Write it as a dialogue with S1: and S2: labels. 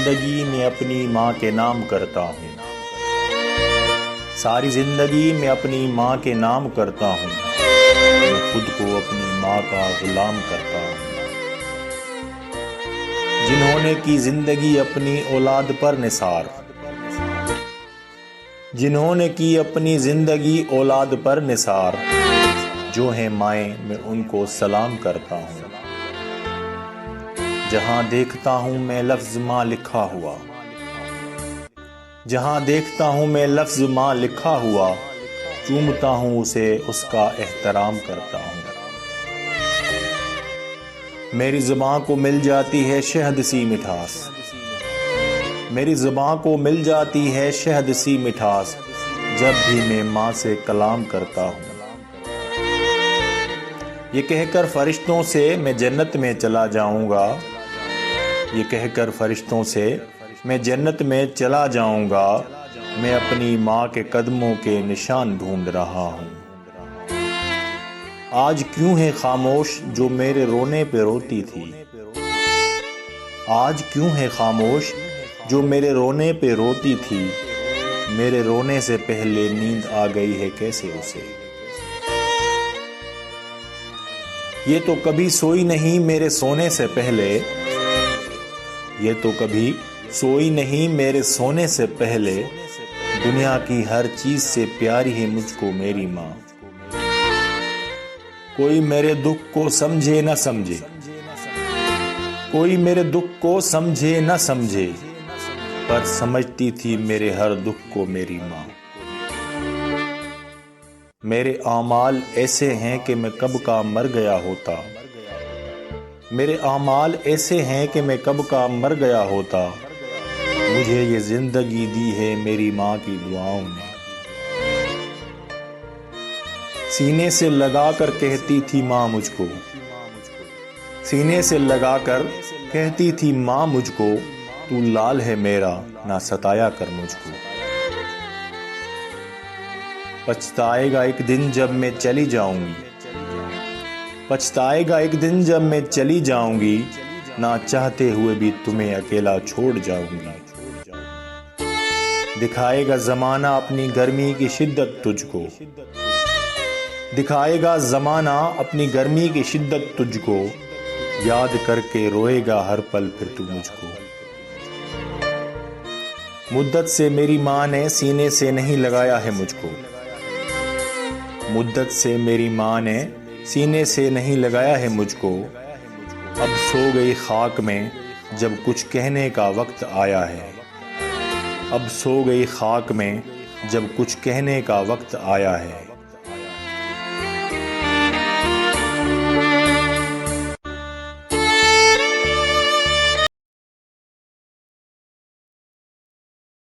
S1: زندگی میں اپنی ماں کے نام کرتا ہوں، ساری زندگی میں اپنی ماں کے نام کرتا ہوں، میں خود کو اپنی ماں کا غلام کرتا ہوں۔ جنہوں نے کی زندگی اپنی اولاد پر نثار، جنہوں نے کی اپنی زندگی اولاد پر نثار، جو ہیں مائیں میں ان کو سلام کرتا ہوں۔ جہاں دیکھتا ہوں میں لفظ ماں لکھا ہوا، جہاں دیکھتا ہوں میں لفظ ماں لکھا ہوا، چومتا ہوں اسے، اس کا احترام کرتا ہوں۔ میری زباں کو مل جاتی ہے شہد سی مٹھاس، میری زباں کو مل جاتی ہے شہد سی مٹھاس، جب بھی میں ماں سے کلام کرتا ہوں۔ یہ کہہ کر فرشتوں سے میں جنت میں چلا جاؤں گا، یہ کہہ کر فرشتوں سے میں جنت میں چلا جاؤں گا، میں اپنی ماں کے قدموں کے نشان ڈھونڈ رہا ہوں۔ آج کیوں ہے خاموش جو میرے رونے پہ روتی تھی، آج کیوں ہے خاموش جو میرے رونے پہ روتی تھی، میرے رونے سے پہلے نیند آ گئی ہے کیسے اسے۔ یہ تو کبھی سوئی نہیں میرے سونے سے پہلے، یہ تو کبھی سوئی نہیں میرے سونے سے پہلے، دنیا کی ہر چیز سے پیاری ہے مجھ کو میری ماں۔ کوئی میرے دکھ کو سمجھے نہ سمجھے، کوئی میرے دکھ کو سمجھے نہ سمجھے، پر سمجھتی تھی میرے ہر دکھ کو میری ماں۔ میرے اعمال ایسے ہیں کہ میں کب کا مر گیا ہوتا، میرے اعمال ایسے ہیں کہ میں کب کا مر گیا ہوتا، مجھے یہ زندگی دی ہے میری ماں کی دعاؤں نے۔ سینے سے لگا کر کہتی تھی ماں مجھ کو، سینے سے لگا کر کہتی تھی ماں مجھ کو، تو لال ہے میرا نہ ستایا کر مجھ کو۔ پچھتائے گا ایک دن جب میں چلی جاؤں گی، پچھتائے گا ایک دن جب میں چلی جاؤں گی، نہ چاہتے ہوئے بھی تمہیں اکیلا چھوڑ جاؤں گی۔ دکھائے گا زمانہ اپنی گرمی کی شدت تجھ کو، دکھائے گا زمانہ اپنی گرمی کی شدت تجھ کو، یاد کر کے روئے گا ہر پل پھر تو مجھ کو۔ مدت سے میری ماں نے سینے سے نہیں لگایا ہے مجھ کو، مدت سے میری ماں نے سینے سے نہیں لگایا ہے مجھ کو، اب سو گئی خاک میں جب کچھ کہنے کا وقت آیا ہے، اب سو گئی خاک میں جب کچھ کہنے کا وقت آیا ہے۔